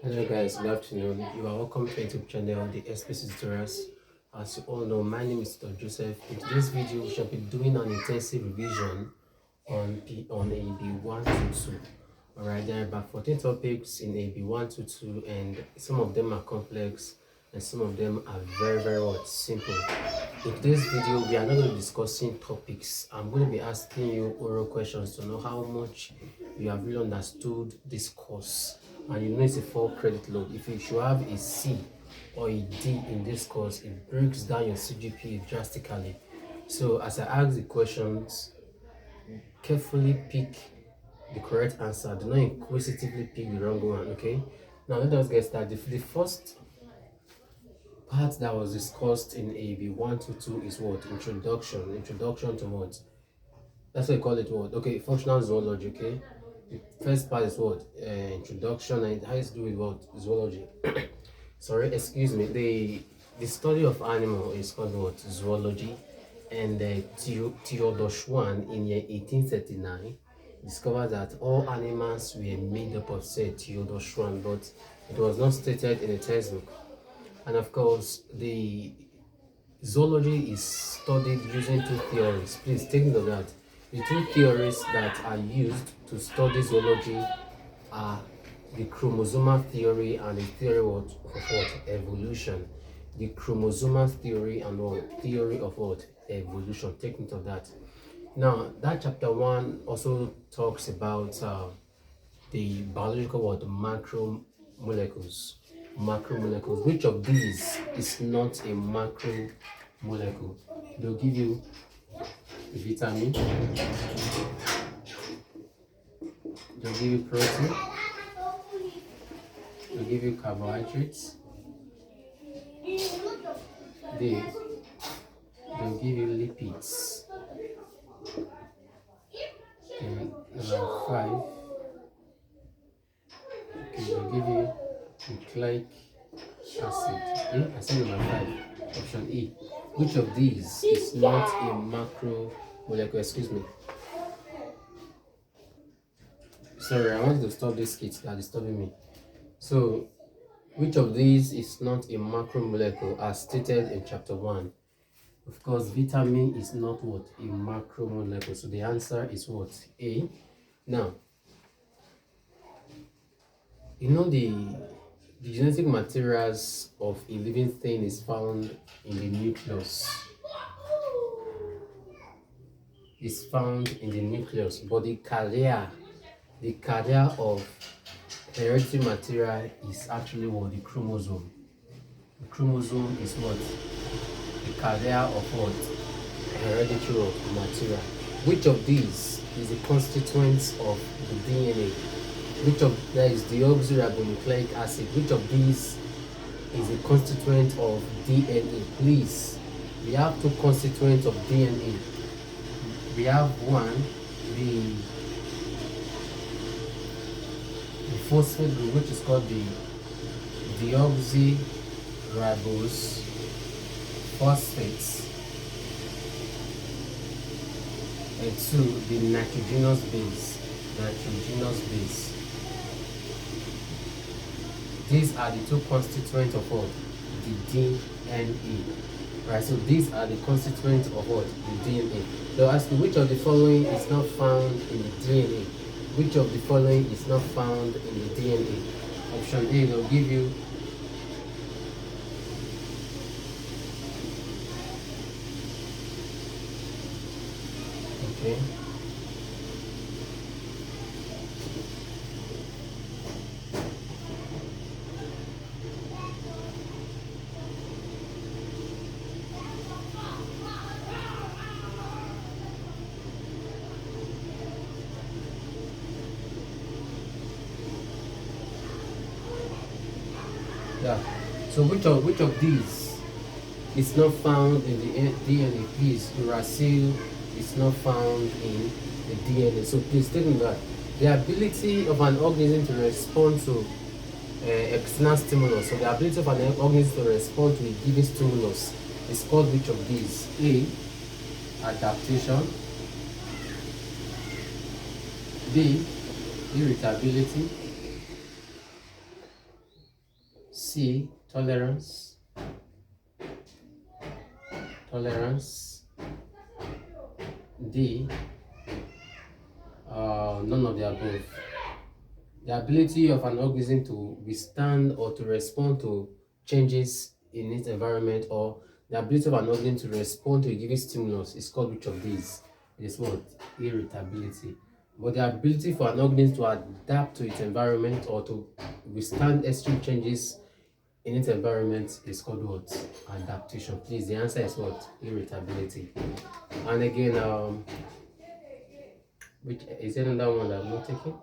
Hello guys, good afternoon. You are welcome to YouTube channel, the SPC Tutorials. As you all know, my name is Dr. Joseph. In today's video, we shall be doing an intensive revision on AB 122. Alright, there are about 14 topics in AB 122 and some of them are complex and some of them are very simple. In today's video, we are not going to be discussing topics. I'm going to be asking you oral questions to know how much you have really understood this course. And you know it's a 4 credit load. If you should have a C or a D in this course, it breaks down your CGPA drastically. So as I ask the questions, carefully pick the correct answer. Do not inquisitively pick the wrong one, okay? Now let us get started. The first part that was discussed in AB 122 is what? Introduction. Introduction to what? That's what I call it what? Okay, functional zoology, okay? The first part is what? Introduction, and it has to do with what? Zoology. Sorry, excuse me. The study of animal is called what? Zoology. And Theodore Schwann in year 1839 discovered that all animals were made up of, say, Theodore Schwann, but it was not stated in a textbook. And of course, the zoology is studied using two theories. Please take note of that. The two theories that are used to study zoology are the chromosomal theory and the theory of what? Evolution. The chromosomal theory and what? Theory of what? Evolution. Take note of that. Now, that chapter 1 also talks about the biological what? Macromolecules. Macromolecules. Which of these is not a macromolecule? They'll give you vitamin, they'll give you protein, they'll give you carbohydrates, they'll give you lipids, and number 5, okay, they'll give you nucleic acid. I said number 5, option E. Which of these is not a macromolecule? Excuse me. Sorry, I want to stop this kit that is disturbing me. So, which of these is not a macromolecule as stated in chapter 1? Of course, vitamin is not what? A macromolecule. So the answer is what? A. Now, you know the genetic materials of a living thing is found in the nucleus. It's found in the nucleus, but the carrier of hereditary material is actually what? The chromosome. The chromosome is what? The carrier of what? Hereditary material. Which of these is the constituent of the DNA? Which of there is deoxyribonucleic acid? Which of these is a constituent of DNA? Please, we have two constituents of DNA. We have one, the phosphate group, which is called the deoxyribose phosphates, and 2, the nitrogenous base. These are the two constituents of what? The DNA. Right, so these are the constituents of what? The DNA. They'll ask you which of the following is not found in the DNA. Which of the following is not found in the DNA? Option A, they'll give you okay. Yeah. So which of these is not found in the DNA? Please, uracil is not found in the DNA. So please take note that the ability of an organism to respond to external stimulus, so the ability of an organism to respond to a given stimulus is called which of these? A, adaptation. B, irritability. C, tolerance. D, none of the above. The ability of an organism to withstand or to respond to changes in its environment, or the ability of an organism to respond to a given stimulus, is called which of these? It is what? Irritability. But the ability for an organism to adapt to its environment or to withstand extreme changes in its environment is called what? Adaptation. Please, the answer is what? Irritability. And again, which is there another one that I'm not taking?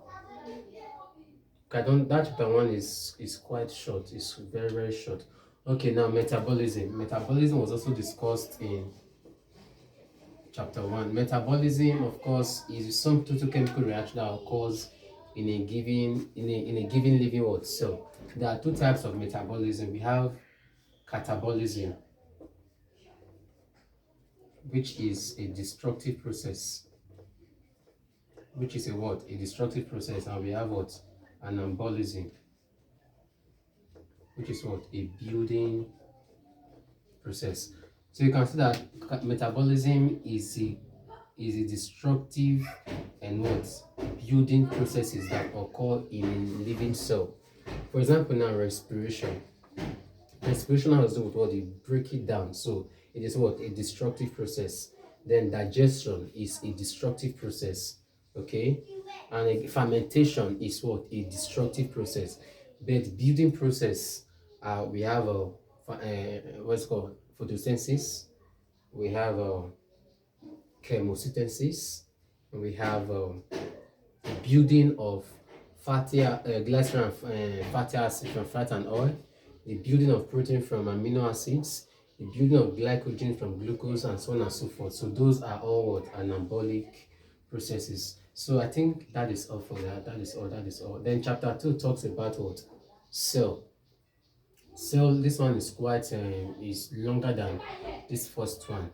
That chapter 1 is quite short. It's very, very short. Okay, now metabolism. Metabolism was also discussed in chapter 1. Metabolism, of course, is some total chemical reaction that occurs in a given living world cell. There are two types of metabolism. We have catabolism, which is a destructive process. Which is a what? A destructive process. And we have what? Anabolism, which is what? A building process. So you can see that metabolism is a destructive and what? Building processes that occur in a living cell. For example, now respiration. Respiration has to do with what? You break it down. So it is what? A destructive process. Then digestion is a destructive process. Okay, and fermentation is what? A destructive process. But building process, we have what's called photosynthesis, we have chemosynthesis, and we have building of glycerol and fatty acid from fat and oil, the building of protein from amino acids, the building of glycogen from glucose, and so on and so forth. So those are all what? Anabolic processes. So I think that is all for that. That is all. Then chapter 2 talks about what? Cell. This one is quite is longer than this first one.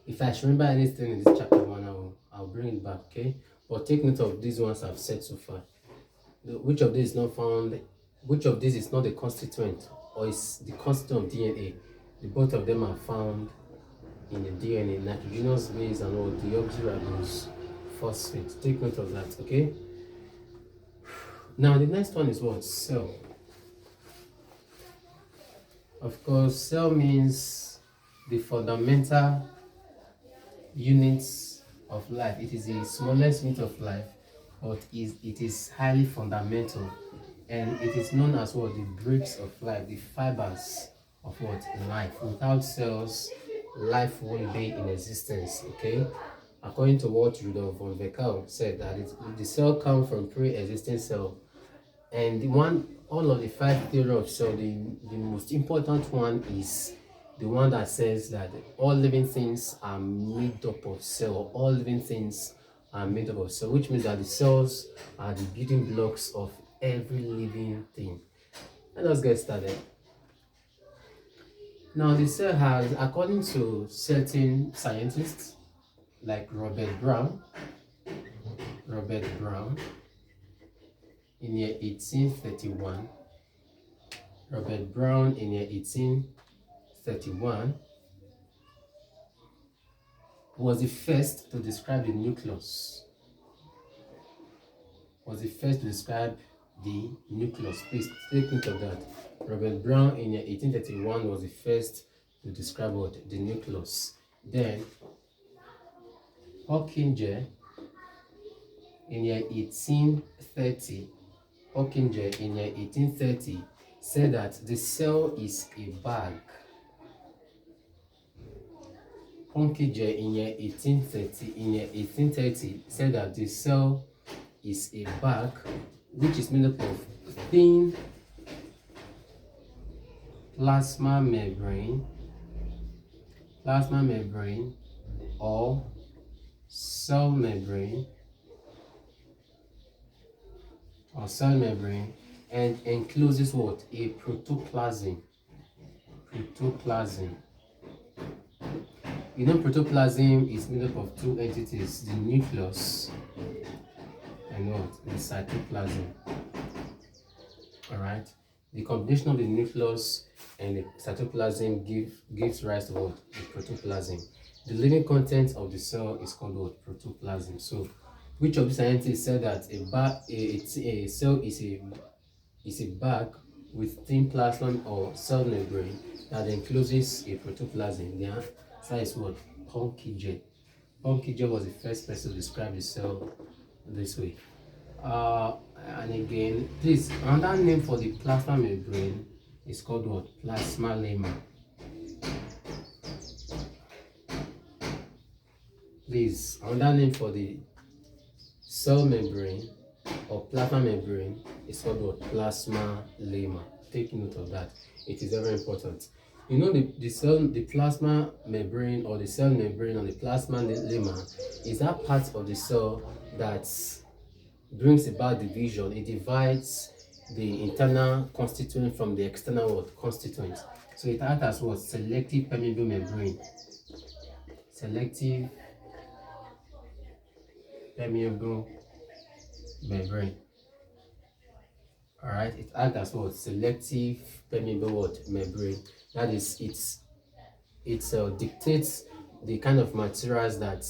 If I should remember anything in this chapter 1, I'll bring it back, okay? But take note of these ones I've said so far. Which of these is not found? Which of these is not the constituent, or is the constituent of DNA? Both of them are found in the DNA, nitrogenous base and all deoxyribose phosphate. Take note of that, okay? Now the next one is what? Cell. Of course, cell means the fundamental units of life. It is the smallest unit of life, but it is highly fundamental, and it is known as what? The bricks of life, the fibers of what? Life. Without cells, life won't be in existence, okay? According to what Rudolf von Virchow said, that the cell comes from pre-existing cell, and all of the 5 theory of cell, the most important one is the one that says that all living things are made up of cell. All living things are made up of cell, which means that the cells are the building blocks of every living thing. Let us get started. Now the cell has, according to certain scientists like Robert Brown in year 1831. Robert Brown in year 1831 was the first to describe the nucleus. Please take note of that. Robert Brown in year 1831 was the first to describe what? The nucleus. Then Hockinger in year 1830 said that the cell is a bag. Hockinger in year 1830 said that the cell is a bag which is made up of thin plasma membrane or cell membrane and encloses what? A protoplasm. You know, protoplasm is made up of 2 entities, the nucleus and what? The cytoplasm. Alright. The combination of the nucleus and the cytoplasm gives rise to what? The protoplasm. The living content of the cell is called what? Protoplasm. So, which of the scientists said that a cell is a bag with thin plasma or cell membrane that encloses a protoplasm? The answer is what? Purkinje. Purkinje was the first person to describe the cell this way. And again, please, another name for the plasma membrane is called what? Plasma lemma. Please, another name for the cell membrane or plasma membrane is called what? Plasma lemma. Take note of that. It is very important. You know, the plasma membrane or the cell membrane or the plasma lemma is that part of the cell that brings about division. It divides the internal constituent from the external constituent. So it acts as what? Selective permeable membrane. Selective permeable membrane. Alright, it acts as what? Selective permeable membrane. That is, it dictates the kind of materials that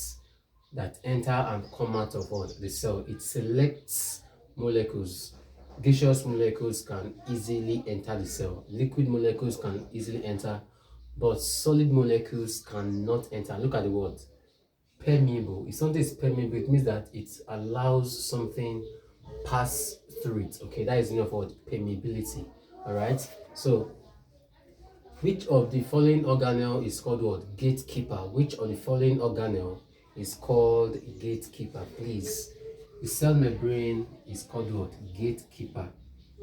enter and come out of the cell. It selects molecules. Gaseous molecules can easily enter the cell. Liquid molecules can easily enter, but solid molecules cannot enter. Look at the word permeable. If something is permeable, it means that it allows something pass through it. Okay, that is enough for permeability. All right. So, which of the following organelle is called what? Gatekeeper. Which of the following organelle is called gatekeeper? Please. The cell membrane is called what? Gatekeeper.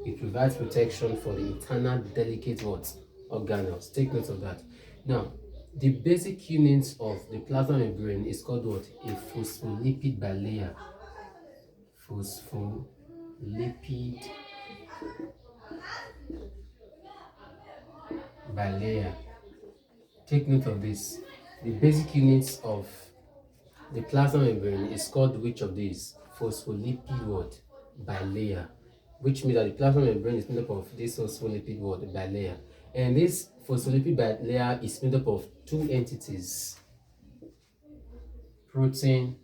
It provides protection for the internal delicate what? Organelles. Take note of that. Now, the basic unit of the plasma membrane is called what? A phospholipid bilayer. Phospholipid bilayer. Take note of this. The basic units of the plasma membrane is called which of these? Phospholipid what? Bilayer. Which means that the plasma membrane is made up of this phospholipid what? Bilayer. And this phospholipid bilayer is made up of two entities. Protein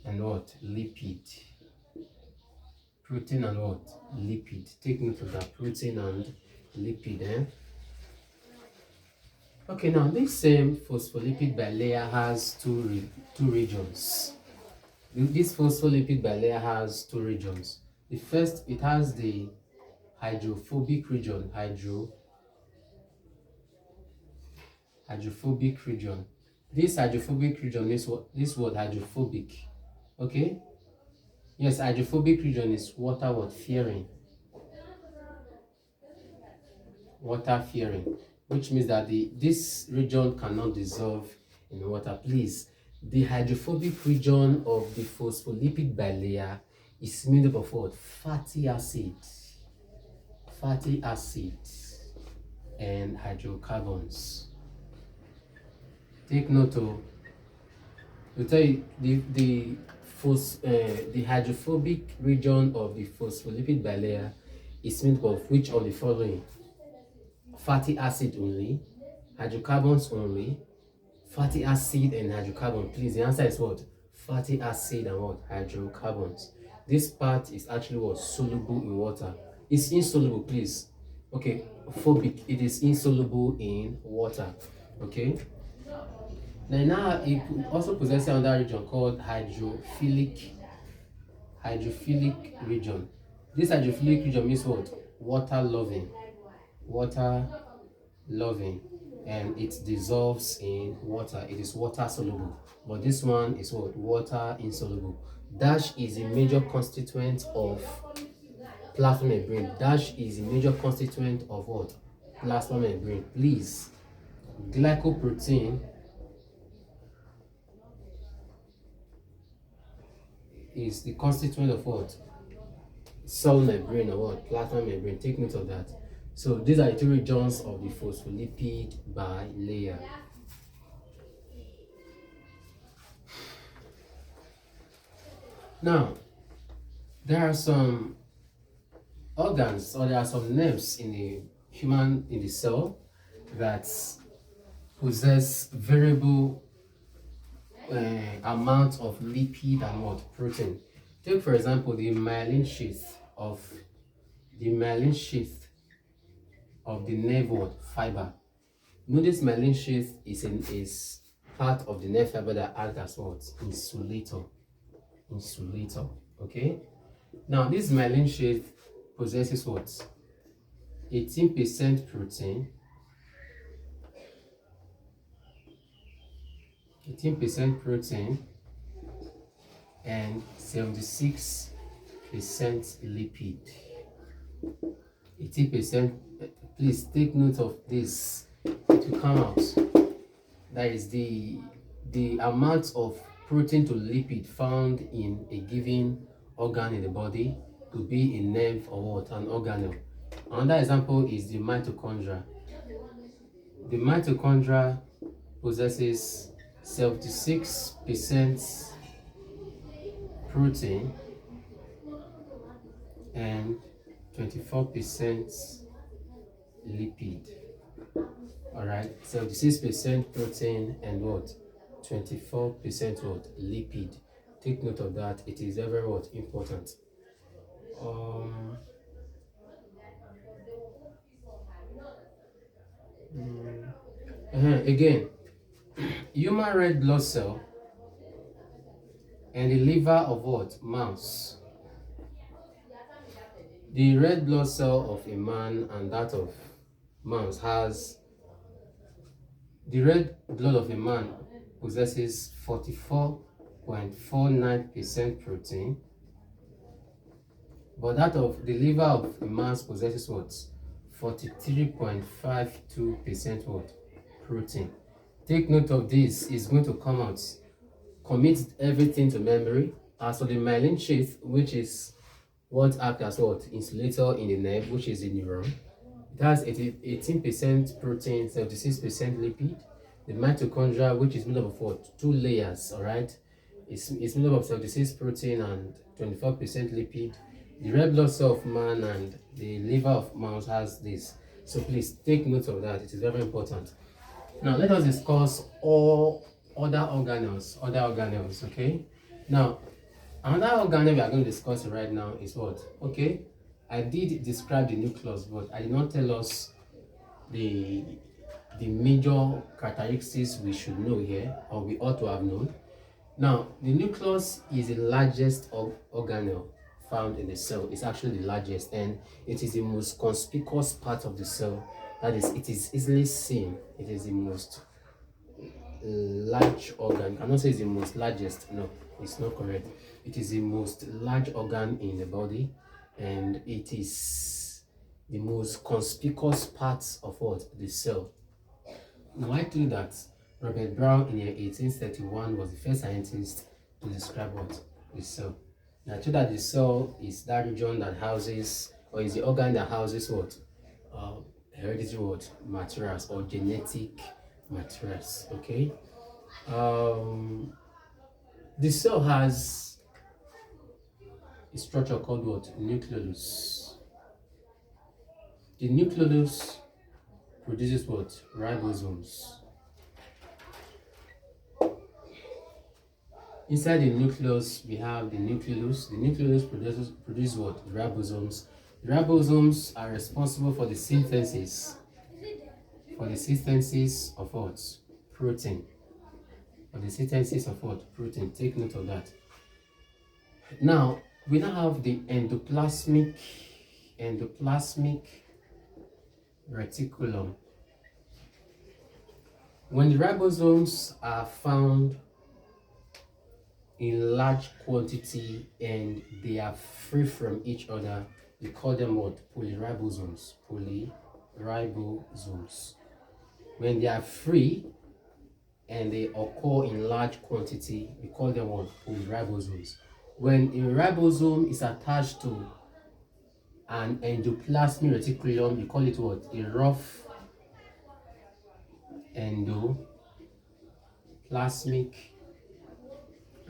and what? Lipid. Protein and what? Lipid. Take note of that. Protein and lipid. Okay, now this same phospholipid bilayer has two regions. This phospholipid bilayer has two regions. The first, it has the hydrophobic region. Hydrophobic region. This hydrophobic region is what? This word hydrophobic. Okay. Yes, hydrophobic region is water what? Fearing. Water fearing, which means that this region cannot dissolve in water. Please, the hydrophobic region of the phospholipid bilayer is made up of what? Fatty acids and hydrocarbons. Take note of. To tell you the hydrophobic region of the phospholipid bilayer is made up of which of the following? Fatty acid only, hydrocarbons only, fatty acid and hydrocarbon. Please, the answer is what? Fatty acid and what? Hydrocarbons. This part is actually what? Soluble in water. It's insoluble, please. Okay, phobic, it is insoluble in water. Okay. Now it also possesses another region called hydrophilic region. This hydrophilic region means what? Water loving, and it dissolves in water. It is water soluble, but this one is what? Water insoluble. Dash is a major constituent of plasma membrane. Dash is a major constituent of what? Plasma membrane. Please, glycoprotein is the constituent of what? Cell membrane or what? Plasma membrane. Take note of that. So these are the two regions of the phospholipid bilayer. Now, there are some organs, or there are some nerves in the cell that possess variable amount of lipid and what protein. Take for example the myelin sheath of the nerve fiber. Notice myelin sheath is part of the nerve fiber that acts as what? Insulator. Okay. Now this myelin sheath possesses what? 18% protein, 18% protein, and 76% lipid. 80%. Please take note of this. It will come out. That is the amount of protein to lipid found in a given organ in the body, to be a nerve or what, an organelle. Another example is the mitochondria. The mitochondria possesses 76% protein and 24% lipid. Alright, 76% protein and what? 24% what? Lipid. Take note of that. It is very what? Important. Again, human red blood cell and the liver of what? Mouse. The red blood cell of a man and that of mouse has, the red blood of a man possesses 44.49% protein, but that of the liver of a mouse possesses what? 43.52% what? Protein. Take note of this. It's going to come out. Commit everything to memory. As for the myelin sheath, which is what acts as what? Insulator in the nerve, which is the neuron. It has 18% protein, 76% lipid. The mitochondria, which is made up of what? Two layers, alright? It's made up of 76 protein and 24% lipid. The red blood cell of man and the liver of mouse has this. So please take note of that. It is very important. Now let us discuss all other organelles, okay? Now, another organelle we are going to discuss right now is what? Okay, I did describe the nucleus, but I did not tell us the major characteristics we should know here, or we ought to have known. Now, the nucleus is the largest organelle found in the cell. It's actually the largest, and it is the most conspicuous part of the cell. That is, it is easily seen. It is the most large organ. I cannot say it's the most largest. No, it's not correct. It is the most large organ in the body, and it is the most conspicuous part of what? The cell. Now, I think that Robert Brown in 1831 was the first scientist to describe what? The cell. Now, I told that the cell is that region that houses, or is the organ that houses what? Hereditary what? Materials, or genetic materials. Okay. The cell has a structure called what? Nucleus. The nucleus produces what? Ribosomes. Inside the nucleus, we have the nucleus. The nucleus produces what? Ribosomes. The ribosomes are responsible for the synthesis of what? Protein. For the synthesis of what? Protein. Take note of that. Now, we now have the endoplasmic reticulum. When the ribosomes are found in large quantity and they are free from each other, we call them what? Polyribosomes. Polyribosomes. When they are free and they occur in large quantity, we call them what? Polyribosomes. When a ribosome is attached to an endoplasmic reticulum, we call it what? A rough endoplasmic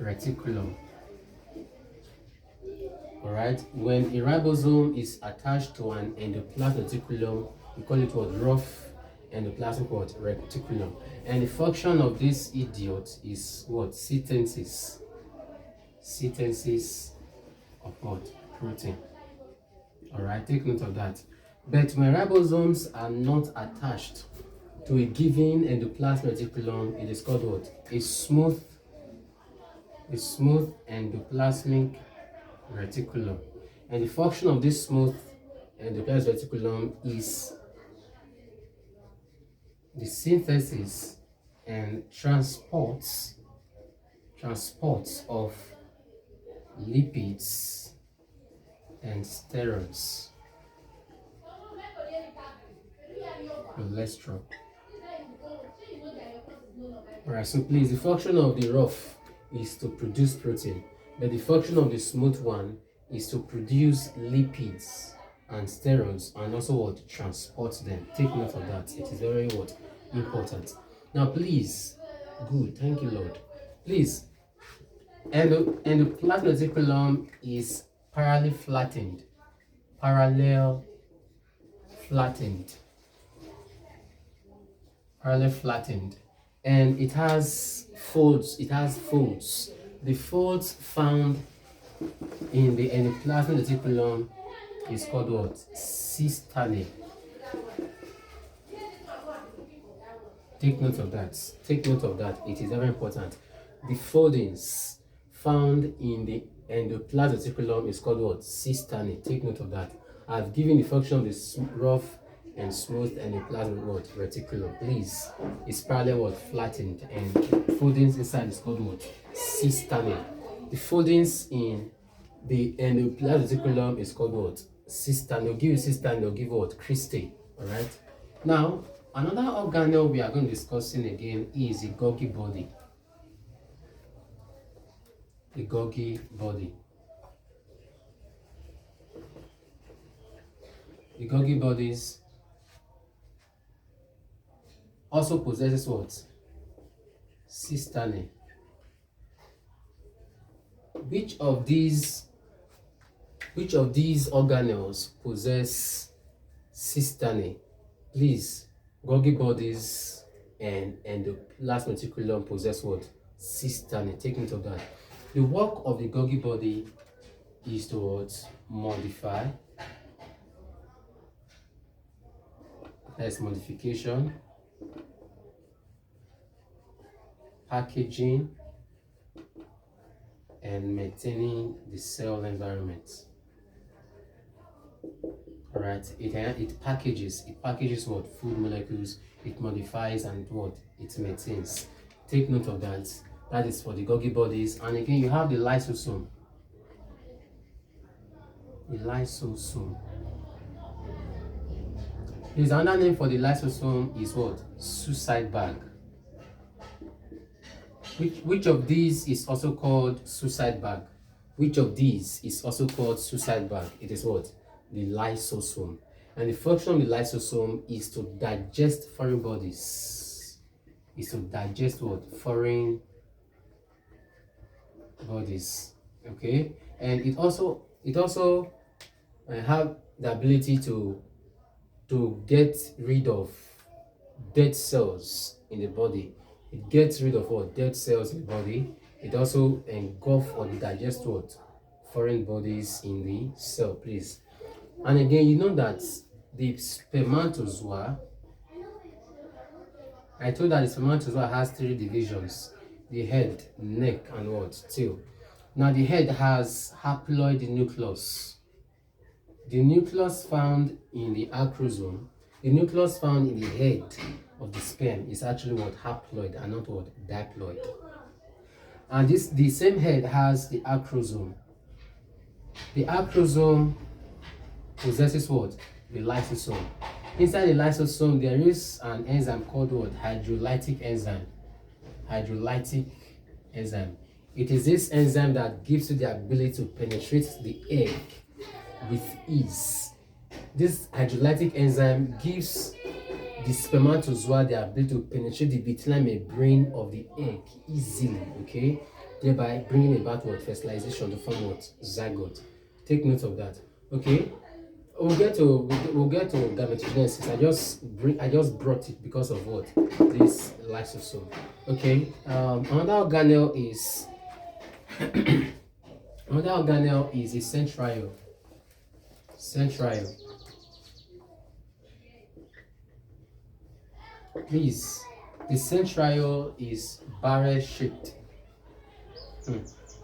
reticulum. All right. When a ribosome is attached to an endoplasmic reticulum, we call it what? Rough endoplasmic what? Reticulum. And the function of this idiot is what? Synthesis. Synthesis of what? Protein. All right. Take note of that. But when ribosomes are not attached to a given endoplasmic reticulum, it is called what? A smooth endoplasmic reticulum. And the function of this smooth endoplasmic reticulum is the synthesis and transports of lipids and steroids, cholesterol. Alright, so please, the function of the rough is to produce protein, but the function of the smooth one is to produce lipids and steroids, and also what? Transport them. Take note of that. It is very what? Important. Now please, good, thank you Lord. Please, endoplasmic reticulum is parallel flattened, and it has folds. The folds found in the endoplasmic reticulum is called what? Cisternae. Take note of that. It is very important. The foldings found in the endoplasmic reticulum is called what? Cisternae. Take note of that. I've given the function of the rough and smooth endoplasmic what? Reticulum. Please, it's parallel what? Flattened, and the foldings inside is called what? Cisternae. The foldings in the endoplasmic reticulum is called what? Cisternae. They'll give you cisternae, they'll give what? Cristae. Alright. Now, another organelle we are going to discuss again is the Golgi body. The Golgi body. The Golgi bodies also possesses what? Cisternae. Which of these organelles possess cisternae? Please, Golgi bodies and endoplasmic reticulum possess what? Cisternae. Take note of that. The work of the Golgi body is to what? Modify. That's modification, packaging, and maintaining the cell environment. Alright, it packages what? Food molecules, it modifies, and what? It maintains. Take note of that. That is for the Golgi bodies. And again, you have the lysosome. The lysosome. His another name for the lysosome is what? Suicide bag. Which of these is also called suicide bag? Which of these is also called suicide bag? It is what? The lysosome. And the function of the lysosome is to digest foreign bodies. Is to digest what? Foreign bodies. Okay? And it also have the ability to get rid of dead cells in the body. It gets rid of what? Dead cells in the body. It also engulf or digest what? Foreign bodies in the cell, please. And again, you know that the spermatozoa, I told that the spermatozoa has 3 divisions: the head, neck, and what? Tail. Now the head has haploid nucleus. The nucleus found in the acrosome, the nucleus found in the head of the sperm is actually what? Haploid, and not what? Diploid. And the same head has the acrosome. The acrosome possesses what? The lysosome. Inside the lysosome, there is an enzyme called what? Hydrolytic enzyme. It is this enzyme that gives you the ability to penetrate the egg with ease. This hydrolytic enzyme gives the spermatozoa the ability to penetrate the vitelline membrane of the egg easily, okay? Thereby bringing about what? Fertilization to form what? Zygote. Take note of that. Okay. We'll get to gametogenesis. I just brought it because of what this lysosome. Okay. Another organelle is a centriole. Centriole. Please, the centriole is barrel shaped.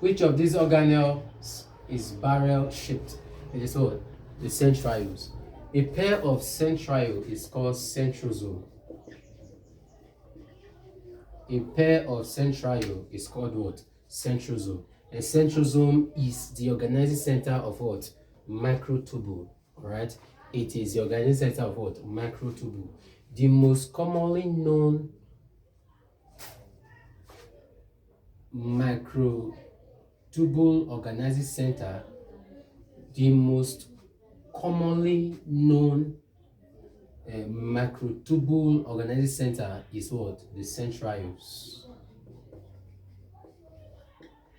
Which of these organelles is barrel shaped? It is what? The centrioles. A pair of centriole is called centrosome. A pair of centriole is called what? Centrosome. And centrosome is the organizing center of what? Microtubule. Alright? It is the organizing center of what? Microtubule. The most commonly known microtubule organizing center, the most commonly known microtubule organizing center is what? The centrioles.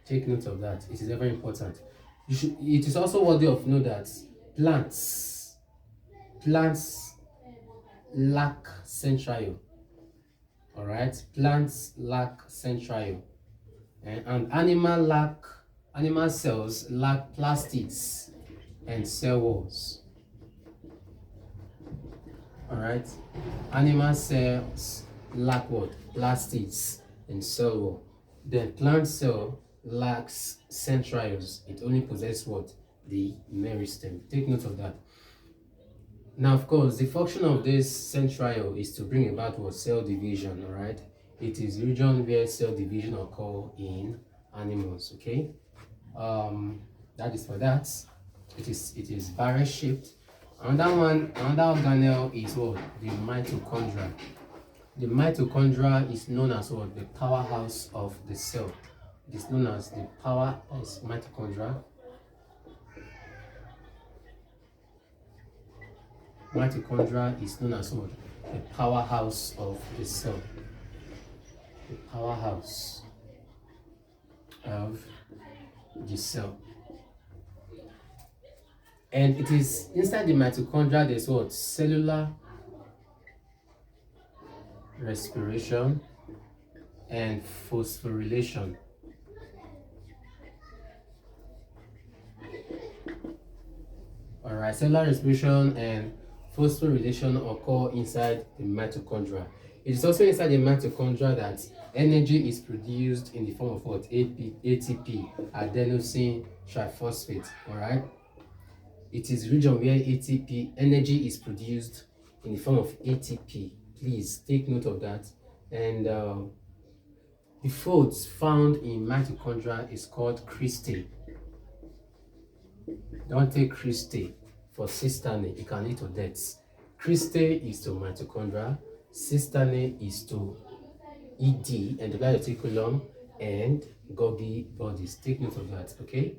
Take note of that. It is very important. It is also worthy of note that plants lack centriole. All right, plants lack centriole, and animal cells lack plastids and cell walls. All right, animal cells lack what? Plastids and cell wall. Then plant cell lacks centrioles. It only possesses what? The meristem. Take note of that. Now, of course, the function of this centriole is to bring about what? Cell division. All right, it is the region where cell division occur in animals. Okay, that is for that. It is barrel shaped. Another organelle is what? The mitochondria. The mitochondria is known as what? The powerhouse of the cell. It is known as the powerhouse mitochondria. Mitochondria is known as what? The powerhouse of the cell. The powerhouse of the cell. And it is inside the mitochondria, there's what? Cellular respiration and phosphorylation. Alright, cellular respiration and phosphorylation occur inside the mitochondria. It is also inside the mitochondria that energy is produced in the form of what? ATP, adenosine triphosphate. Alright. It is region where ATP energy is produced in the form of ATP. Please take note of that. And the folds found in mitochondria is called cristae. Don't take cristae for cystine. It can lead to death. Cristae is to mitochondria. Cystine is to ED, endocytic reticulum, and Golgi bodies. Take note of that. Okay.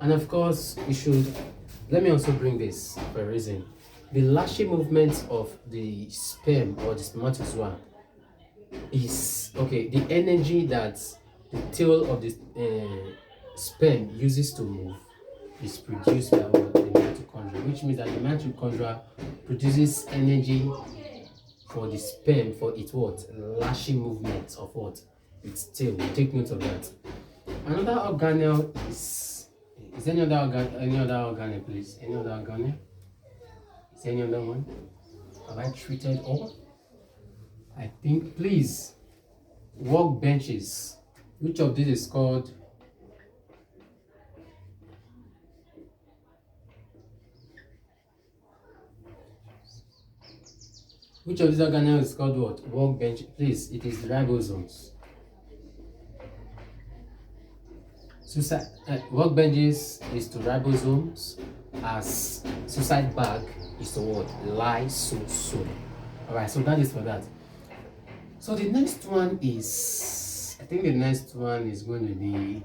And of course, let me also bring this for a reason. The lashing movement of the sperm or the spermatozoa is, okay, the energy that the tail of the sperm uses to move is produced by the mitochondria, which means that the mitochondria produces energy for the sperm for its what? Lashing movements of what? Its tail. Take note of that. Another organelle is any other organelle, please? Any other organelle? Is there any other one? Have I treated all? I think, please. Work benches. Which of these is called? Which of these organelles is called what? Work bench. Please, it is ribosomes. Work benches is to ribosomes, as suicide bag is to what? Lysosome. Alright, so that is for that. So the next one is, I think the next one is going to be,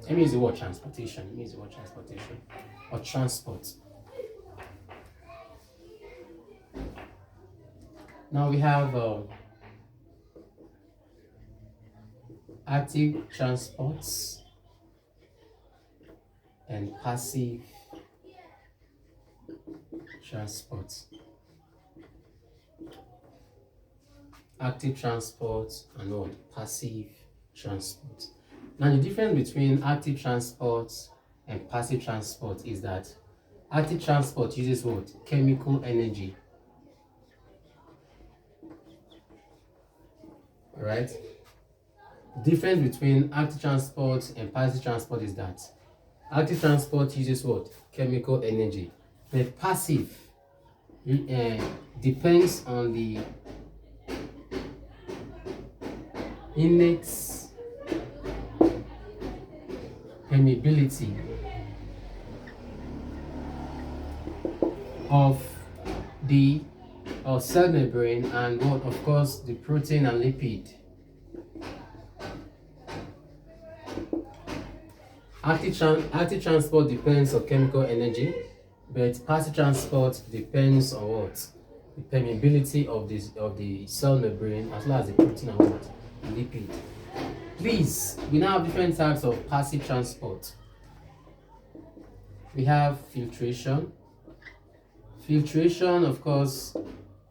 let me use the word transportation. Let me use the word transportation or transport. Now we have active transports and passive transports. Active transport and what? Passive transport. Now the difference between active transport and passive transport is that active transport uses what? Chemical energy. Alright? Difference between active transport and passive transport is that active transport uses what? Chemical energy. But passive depends on the innate permeability of the cell membrane and what, of course, the protein and lipid. Active transport depends on chemical energy, but passive transport depends on what? The permeability of the cell membrane as well as the protein and what? Lipid. Please, we now have different types of passive transport. We have filtration. Filtration, of course,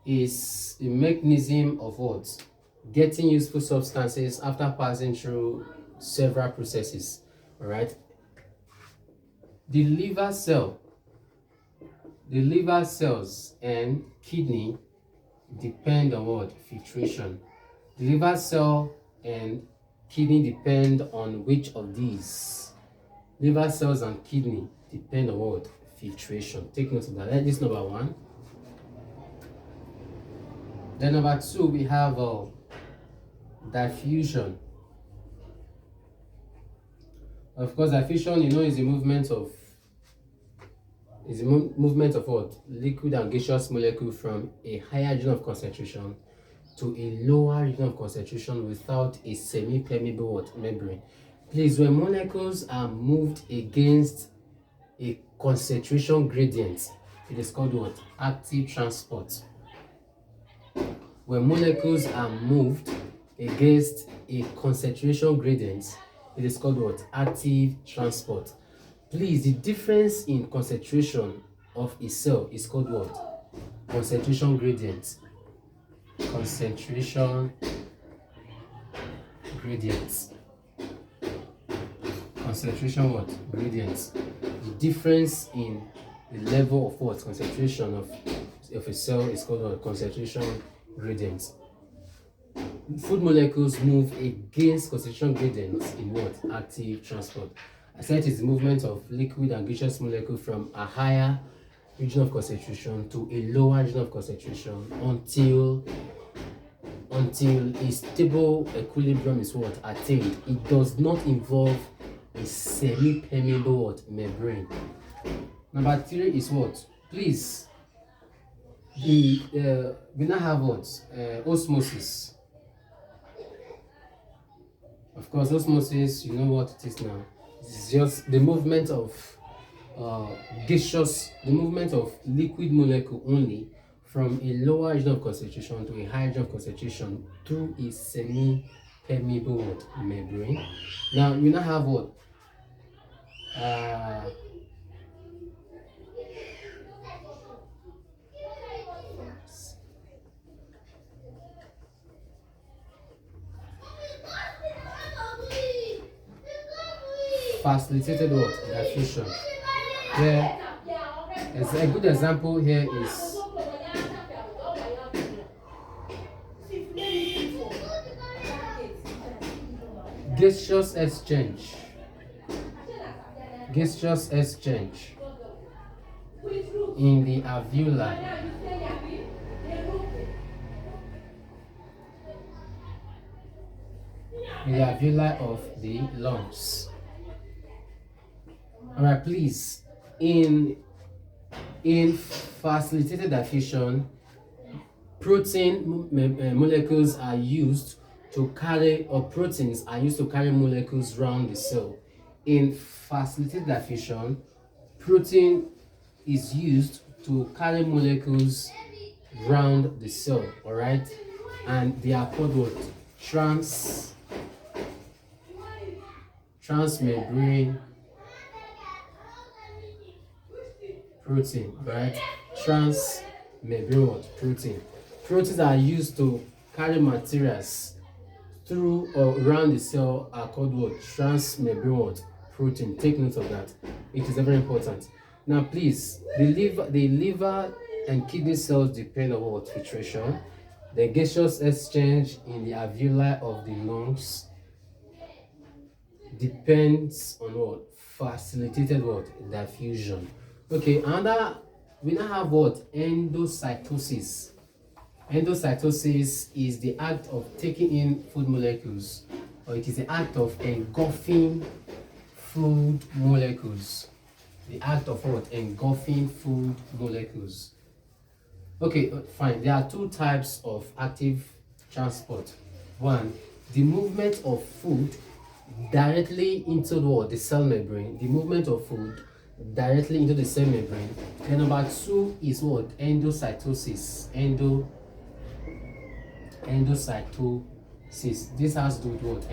is a mechanism of what? Getting useful substances after passing through several processes. Alright? The liver cells and kidney depend on what? Filtration. The liver cell and kidney depend on which of these? Liver cells and kidney depend on what? Filtration. Take note of that. This is number one. Then number two, we have diffusion. Of course, diffusion, is a movement of what? Liquid and gaseous molecule from a higher region of concentration to a lower region of concentration without a semi-permeable membrane. Please, when molecules are moved against a concentration gradient, it is called what? Active transport. When molecules are moved against a concentration gradient, it is called what? Active transport. Please, the difference in concentration of a cell is called what? Concentration gradient. Concentration gradient. Concentration what? Gradient. The difference in the level of what? Concentration of a cell is called what? Concentration gradient. Food molecules move against concentration gradients in what? Active transport. I said it is the movement of liquid and gaseous molecule from a higher region of concentration to a lower region of concentration until a stable equilibrium is what? Attained. It does not involve a semi-permeable membrane. Number three is what? Please, we now have what? Osmosis. Of course, osmosis, you know what it is now. It's just the movement of liquid molecule only from a lower region of concentration to a higher region of concentration through a semi-permeable membrane. Now, you now have what? Facilitated what? Diffusion. Where a good example here is gaseous exchange. Gaseous exchange in the alveoli. In the alveoli of the lungs. Alright, please, in facilitated diffusion, protein molecules are used to carry, or proteins are used to carry molecules around the cell. In facilitated diffusion, protein is used to carry molecules around the cell, alright? And they are called what? transmembrane protein, right? Transmembrane what? Protein. Proteins are used to carry materials through or around the cell are called what? Transmembrane what? Protein. Take note of that. It is very important. Now, please, the liver and kidney cells depend on what? Filtration. The gaseous exchange in the alveoli of the lungs depends on what? Facilitated what? Diffusion. Okay, we now have what? Endocytosis. Endocytosis is the act of taking in food molecules, or it is the act of engulfing food molecules. The act of what? Engulfing food molecules. Okay, fine. There are two types of active transport. One, the movement of food directly into what? The cell membrane. The movement of food directly into the cell membrane. And number two is what? Endocytosis. Endocytosis. This has to do with what?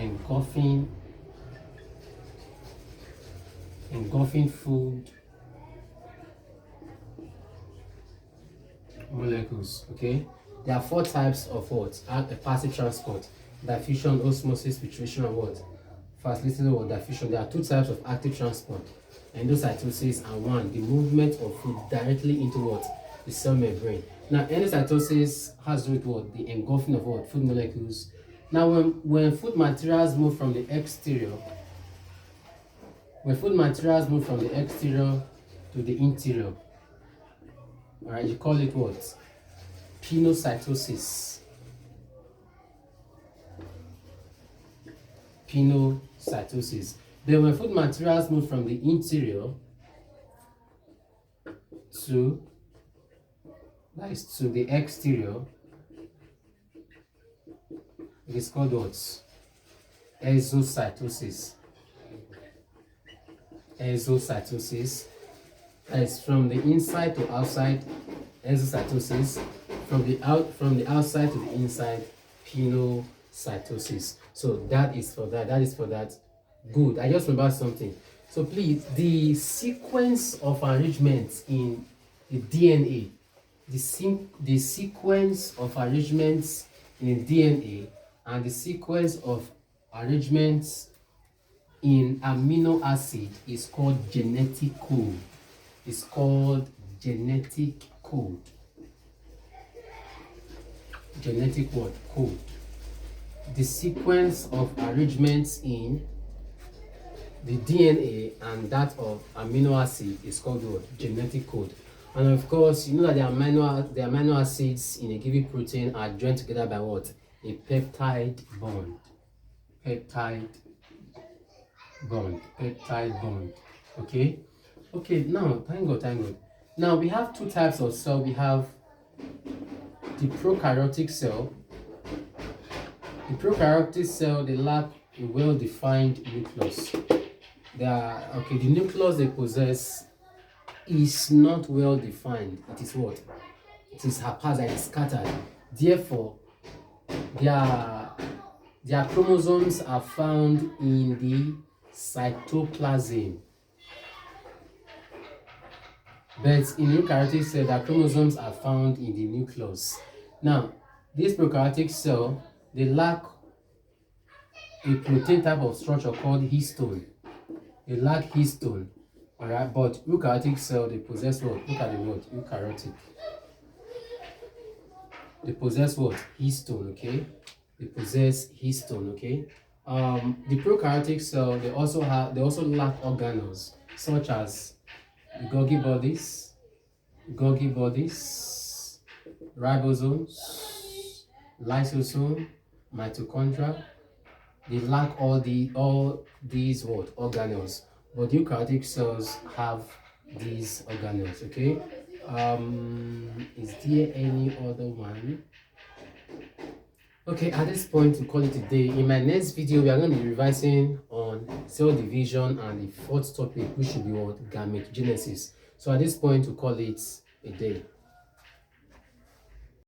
Engulfing food molecules. Okay, there are four types of what? Passive transport: diffusion, osmosis, filtration, and what? Facilitated or diffusion. There are two types of active transport: endocytosis, and one, the movement of food directly into what? The cell membrane. Now, endocytosis has to do with what? The engulfing of what? Food molecules. Now, when food materials move from the exterior, to the interior, all right, you call it what? Pinocytosis. Then when food materials move from the interior to the exterior, it is called what? Exocytosis. As from the inside to outside, exocytosis. From the outside to the inside, pinocytosis. So that is for that. Good. I just remember something. So please, the sequence of arrangements in the DNA, the sequence of arrangements in DNA and the sequence of arrangements in amino acid is called genetic code. It's called genetic code. Genetic what? Code. The sequence of arrangements in the DNA and that of amino acid is called what? Genetic code. And of course, you know that the amino acids in a given protein are joined together by what? A peptide bond. Peptide bond. Okay, now thank God. Now we have two types of cell. We have the prokaryotic cell. The prokaryotic cell, they lack a well-defined nucleus. The nucleus they possess is not well defined. It is what? It is haphazard, it is scattered. Therefore, their chromosomes are found in the cytoplasm. But in eukaryotic cell, the chromosomes are found in the nucleus. Now, this prokaryotic cell, they lack a protein type of structure called histone. They lack histone, alright. But eukaryotic cell, they possess what? Look at the word eukaryotic. They possess what? Histone. Okay. They possess histone. Okay. The prokaryotic cell, they also lack organelles such as Golgi bodies, ribosomes, lysosome, mitochondria. They lack all these what? Organelles. But eukaryotic cells have these organelles. Okay. Is there any other one? Okay, at this point we call it a day. In my next video, we are going to be revising on cell division and the fourth topic, which should be what? Gametogenesis. So at this point we call it a day.